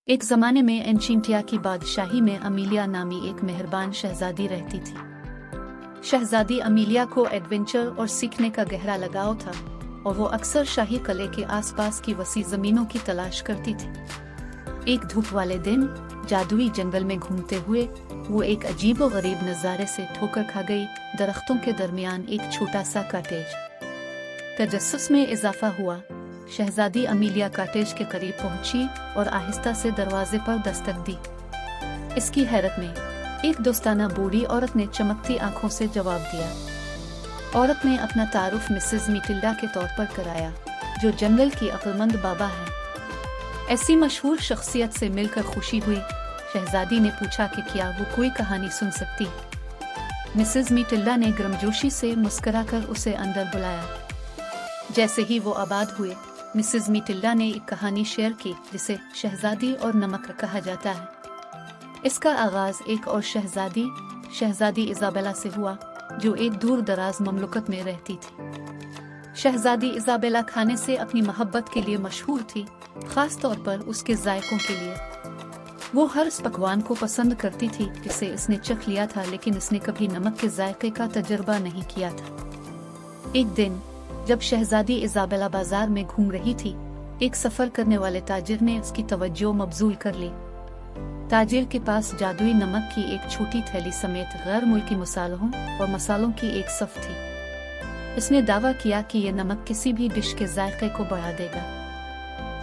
एक ज़माने में एन्चिंटिया की बादशाही में अमीलिया नामी एक मेहरबान शहजादी रहती थी। शहजादी अमीलिया को एडवेंचर और सीखने का गहरा लगाव था और वो अक्सर शाही किले के आसपास की वसी ज़मीनों की तलाश करती थी। एक धूप वाले दिन जादुई जंगल में घूमते हुए वो एक अजीबोगरीब नज़ारे से ठोकर खा गई। दरख्तों के दरमियान एक छोटा सा कॉटेज। तजस्सुस में इजाफा हुआ। शहजादी अमीलिया कॉटेज के करीब पहुंची और आहिस्ता से दरवाजे पर दस्तक दी। इसकी हैरत में एक दोस्ताना बूढ़ी औरत ने चमकती आंखों से जवाब दिया। औरत ने अपना तारुफ मिसेस मिटिल्डा के तौर पर कराया, जो जंगल की अक्लमंद बाबा है। ऐसी मशहूर शख्सियत से मिलकर खुशी हुई। शहजादी ने पूछा कि क्या वो कोई कहानी सुन सकती। मिसेस मिटिल्डा ने गर्मजोशी से मुस्कुराकर उसे अंदर बुलाया। जैसे ही वो आबाद हुए, मिसेस मिटिल्डा ने एक कहानी शेयर की जिसे शहजादी और नमक कहा जाता है। इसका आगाज एक और शहजादी इजाबेला से हुआ, जो एक दूर दराज ममलकत में रहती थी। शहजादी इजाबेला खाने से अपनी मोहब्बत के लिए मशहूर थी, खास तौर पर उसके जायकों के लिए। वो हर उस पकवान को पसंद करती थी जिसे इसने चख लिया था, लेकिन इसने कभी नमक के जायके का तजर्बा नहीं किया था। एक दिन जब शहजादी इजाबेला बाजार में घूम रही थी, एक सफर करने वाले ताजिर ने उसकी तवज्जो मबजूल कर ली। ताजिर के पास जादुई नमक की एक छोटी थैली समेत गैर मुल्की मसालों और मसालों की एक सफ थी। इसने दावा किया कि यह नमक किसी भी डिश के जायके को बढ़ा देगा।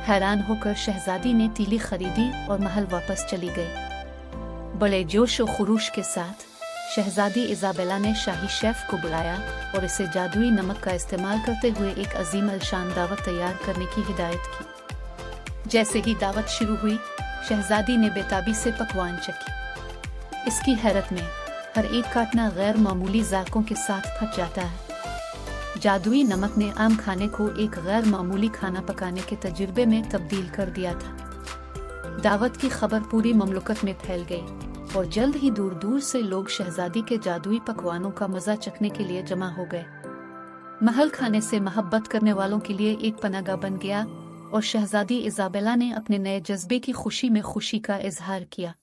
हैरान होकर शहजादी ने तीली खरीदी और महल वापस चली गई। बड़े जोश और खुरूश के साथ शहजादी इजाबेला ने शाही शेफ को बुलाया और इसे जादुई नमक का इस्तेमाल करते हुए एक अजीम अलशान दावत तैयार करने की हिदायत की। जैसे ही दावत शुरू हुई, शहजादी ने बेताबी से पकवान चखी। इसकी हैरत में हर एक काटना गैर मामूली जायकों के साथ फट जाता है। जादुई नमक ने आम खाने को एक गैर मामूली खाना पकाने के तजुर्बे में तब्दील कर दिया था। दावत की खबर पूरी ममलकत में फैल गई और जल्द ही दूर दूर से लोग शहजादी के जादुई पकवानों का मजा चखने के लिए जमा हो गए। महल खाने से मोहब्बत करने वालों के लिए एक पनागा बन गया और शहजादी इजाबेला ने अपने नए जज्बे की खुशी में खुशी का इजहार किया।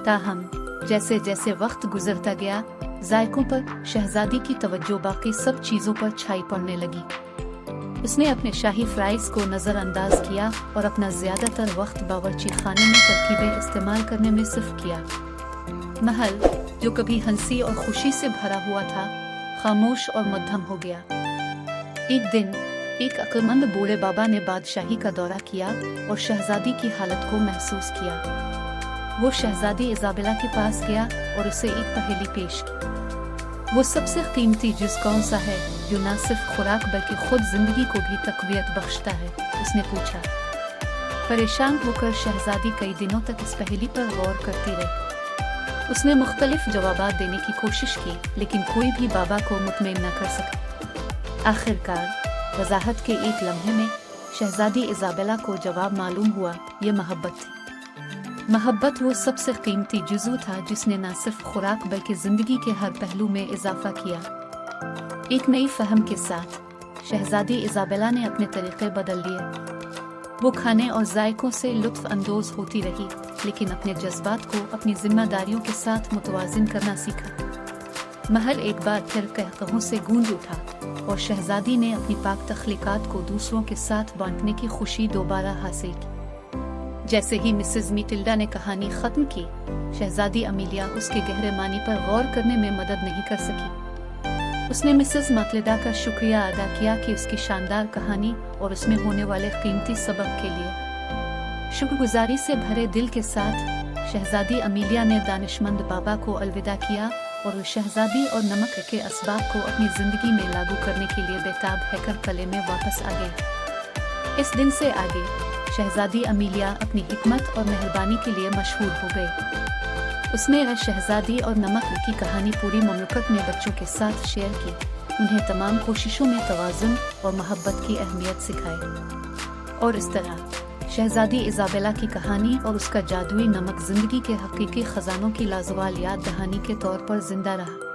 ताहम जैसे जैसे वक्त गुजरता गया, जायकों पर शहजादी की तवज्जो बाकी सब चीजों पर छाई पड़ने लगी। उसने अपने शाही फ्राइज को नजरअंदाज किया और अपना ज्यादातर वक्त बावर्ची खाने में तरकीबें इस्तेमाल करने में सिर्फ किया। महल, जो कभी हंसी और खुशी से भरा हुआ था, खामोश और मध्यम हो गया। एक दिन एक अक्लमंद बूढ़े बाबा ने बादशाही का दौरा किया और शहजादी की हालत को महसूस किया। वो शहजादी इजाबेला के पास गया और उसे एक पहेली पेश की। वो सबसे कीमती जुज़ कौन सा है जो न सिर्फ खुराक बल्कि खुद जिंदगी को भी तकवीत बख्शता है? उसने पूछा। परेशान होकर शहजादी कई दिनों तक इस पहेली पर गौर करती रही। उसने मुख्तलिफ जवाबात देने की कोशिश की, लेकिन कोई भी बाबा को मुतमईन न कर सका। आखिरकार वजाहत के एक लम्हे में शहजादी इजाबेला को जवाब मालूम हुआ। ये मोहब्बत थी। मोहब्बत वो सबसे कीमती जुज़ू था जिसने न सिर्फ खुराक बल्कि जिंदगी के हर पहलू में इजाफा किया। एक नई फहम के साथ शहजादी इजाबेला ने अपने तरीक़े बदल लिए। वो खाने और जायकों से लुत्फ अंदोज होती रही, लेकिन अपने जज्बात को अपनी जिम्मेदारियों के साथ मुतवाज़िन करना सीखा। महल एक बार फिर कहकहों से गूंज उठा और शहजादी ने अपनी पाक तख्लीकात को दूसरों के साथ बांटने की खुशी दोबारा हासिल की। जैसे ही मिसेस मिटिल्डा ने कहानी खत्म की, शहजादी अमीलिया उसके गहरे मानी पर गौर करने में मदद नहीं कर सकी। उसने मिसेस मिटिल्डा का शुक्रिया अदा किया कि उसकी शानदार कहानी और उसमें होने वाले कीमती सबक के लिए। शुक्रगुजारी से भरे दिल के साथ शहजादी अमीलिया ने दानिशमंद बाबा को अलविदा किया और शहजादी और नमक के असबाब को अपनी जिंदगी में लागू करने के लिए बेताब हैकर किले में वापस आ गई। इस दिन से आगे शहजादी अमीलिया अपनी हिकमत और मेहरबानी के लिए मशहूर हो गई। उसने शहजादी और नमक की कहानी पूरी ममलकत में बच्चों के साथ शेयर की, उन्हें तमाम कोशिशों में तवाज़ुन और मोहब्बत की अहमियत सिखाई। और इस तरह शहजादी इजाबेला की कहानी और उसका जादुई नमक जिंदगी के हकीकी खजानों की लाजवाल याद दहानी के तौर पर जिंदा रहा।